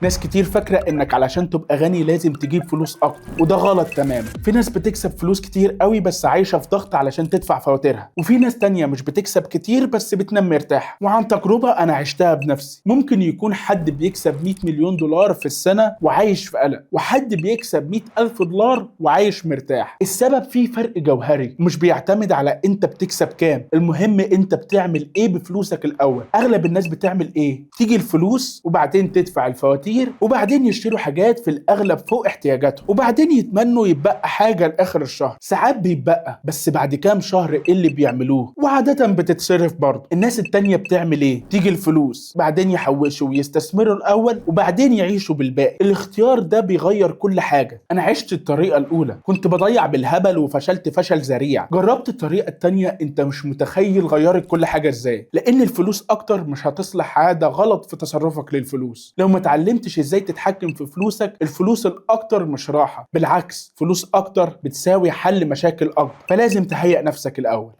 ناس كتير فاكرة انك علشان تبقى غني لازم تجيب فلوس اكتر، وده غلط تماما. في ناس بتكسب فلوس كتير قوي بس عايشة في ضغط علشان تدفع فواتيرها، وفي ناس تانية مش بتكسب كتير بس بتنام مرتاح. وعن تجربة انا عشتها بنفسي، ممكن يكون حد بيكسب 100 مليون دولار في السنة وعايش في قلق، وحد بيكسب 100 ألف دولار وعايش مرتاح. السبب فيه فرق جوهري، مش بيعتمد على انت بتكسب كام، المهم انت بتعمل ايه بفلوسك الاول. اغلب الناس بتعمل ايه؟ تيجي الفلوس وبعدين تدفع الفواتير، وبعدين يشتروا حاجات في الاغلب فوق احتياجاتهم، وبعدين يتمنوا يتبقى حاجه لاخر الشهر. ساعات بيتبقى بس بعد كام شهر ايه اللي بيعملوه، وعاده بتصرف برضه. الناس التانيه بتعمل ايه؟ تيجي الفلوس بعدين يحوشوا ويستثمروا الاول وبعدين يعيشوا بالباقي. الاختيار ده بيغير كل حاجه. انا عشت الطريقه الاولى، كنت بضيع بالهبل وفشلت فشل ذريع. جربت الطريقه التانيه، انت مش متخيل غيرت كل حاجه ازاي. لان الفلوس اكتر مش هتصلح عاده غلط في تصرفك للفلوس. لو ما اتعلمتش ازاي تتحكم في فلوسك، الفلوس الاكتر مش راحه، بالعكس فلوس اكتر بتساوي حل مشاكل اكتر. فلازم تهيئ نفسك الاول.